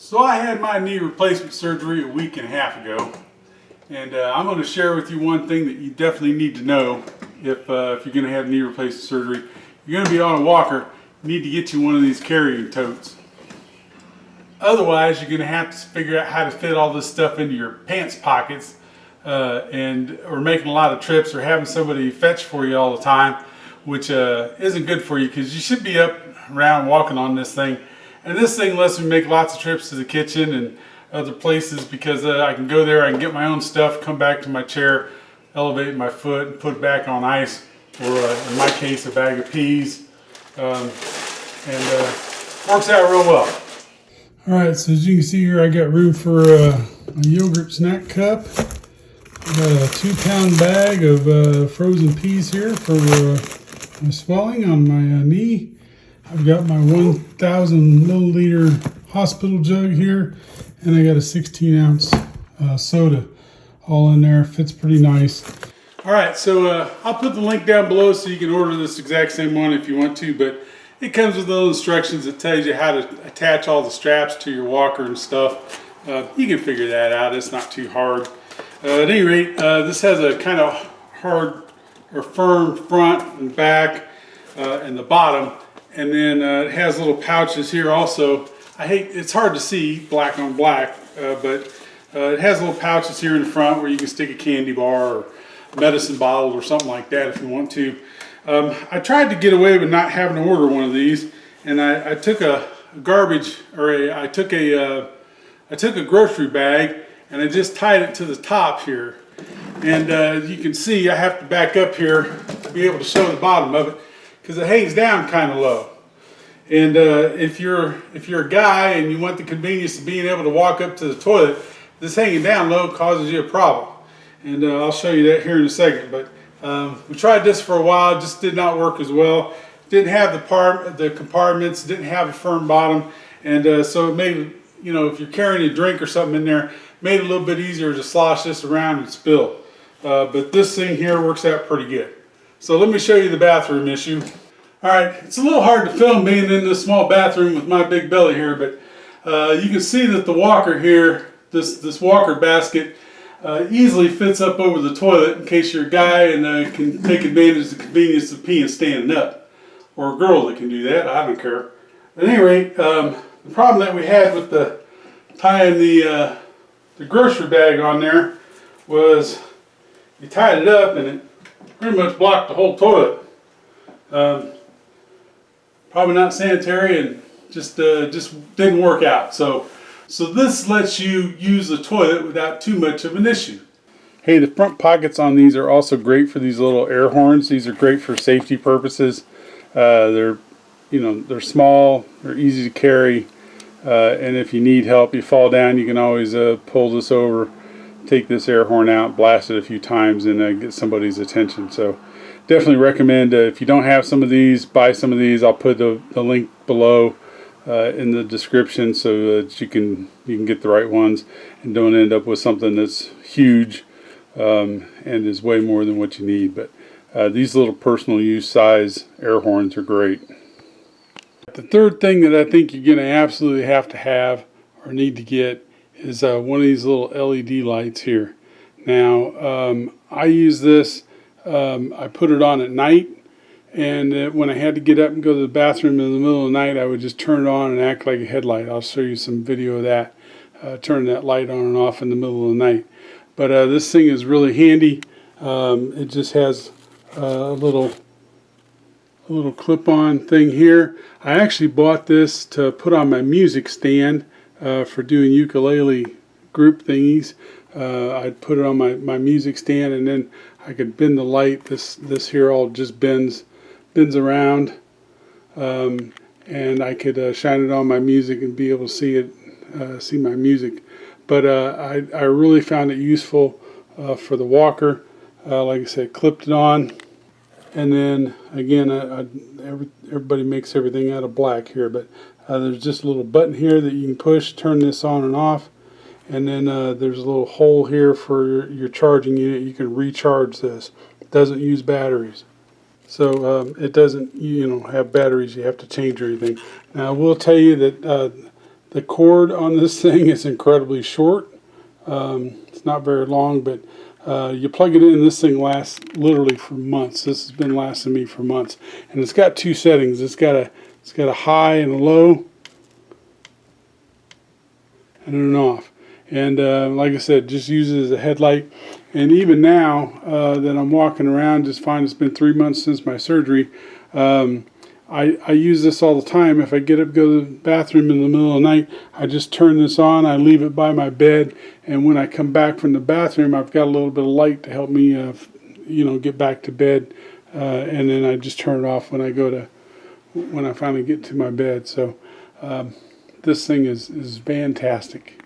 So I had my knee replacement surgery a week and a half ago, and I'm going to share with you one thing that you definitely need to know if you're going to have knee replacement surgery. You're going to be on a walker, you need to get you one of these carrying totes. Otherwise, you're going to have to figure out how to fit all this stuff into your pants pockets, or making a lot of trips, or having somebody fetch for you all the time, which isn't good for you, because you should be up around walking on this thing. And this thing lets me make lots of trips to the kitchen and other places, because I can go there, I can get my own stuff, come back to my chair, elevate my foot and put it back on ice, or in my case a bag of peas, and works out real well. Alright, so as you can see here, I got room for a yogurt snack cup. I got a 2-pound bag of frozen peas here for my swelling on my knee. I've got my 1,000 milliliter hospital jug here, and I got a 16-ounce soda all in there. Fits pretty nice. Alright, so I'll put the link down below so you can order this exact same one if you want to, but it comes with little instructions that tells you how to attach all the straps to your walker and stuff. You can figure that out, it's not too hard. At any rate, this has a kind of hard or firm front and back and the bottom. And then it has little pouches here also. It's hard to see black on black, but it has little pouches here in the front where you can stick a candy bar or medicine bottle or something like that if you want to. I tried to get away with not having to order one of these, and I took a grocery bag and I just tied it to the top here. And you can see I have to back up here to be able to show the bottom of it, because it hangs down kind of low. And if you're a guy and you want the convenience of being able to walk up to the toilet, this hanging down low causes you a problem. And I'll show you that here in a second. But we tried this for a while, it just did not work as well. Didn't have the compartments, didn't have a firm bottom, and so it made, if you're carrying a drink or something in there, made it a little bit easier to slosh this around and spill. But this thing here works out pretty good. So let me show you the bathroom issue. Alright, it's a little hard to film being in this small bathroom with my big belly here, but you can see that the walker here, this walker basket, easily fits up over the toilet in case you're a guy and can take advantage of the convenience of peeing standing up. Or a girl that can do that, I don't care. At any rate, the problem that we had with tying the grocery bag on there was you tied it up and it pretty much blocked the whole toilet. Probably not sanitary, and just didn't work out. So this lets you use the toilet without too much of an issue. Hey, the front pockets on these are also great for these little air horns. These are great for safety purposes. They're small, they're easy to carry, and if you need help, you fall down, you can always pull this over, take this air horn out, blast it a few times, and get somebody's attention. So definitely recommend, if you don't have some of these, buy some of these. I'll put the link below in the description so that you can get the right ones and don't end up with something that's huge and is way more than what you need. But these little personal use size air horns are great. The third thing that I think you're going to absolutely have to have or need to get is one of these little LED lights here. Now I use this, I put it on at night, and when I had to get up and go to the bathroom in the middle of the night, I would just turn it on and act like a headlight. I'll show you some video of that, turning that light on and off in the middle of the night. But this thing is really handy. It just has a little clip-on thing here. I actually bought this to put on my music stand for doing ukulele group thingies. I'd put it on my music stand, and then I could bend the light. This here all just bends around, and I could shine it on my music and be able to see my music. But I really found it useful for the walker. Like I said, clipped it on, and then again, everybody makes everything out of black here, but there's just a little button here that you can push, turn this on and off. And then there's a little hole here for your charging unit. You can recharge this. It doesn't use batteries. So it doesn't have batteries you have to change or anything. Now I will tell you that The cord on this thing is incredibly short. It's not very long, but you plug it in, this thing lasts literally for months. This has been lasting me for months. And it's got two settings. It's got a high and a low, and an off. And like I said, just use it as a headlight. And even now that I'm walking around, just fine. It's been 3 months since my surgery. I use this all the time. If I get up, go to the bathroom in the middle of the night, I just turn this on. I leave it by my bed, and when I come back from the bathroom, I've got a little bit of light to help me, get back to bed. And then I just turn it off when I finally get to my bed. So this thing is fantastic.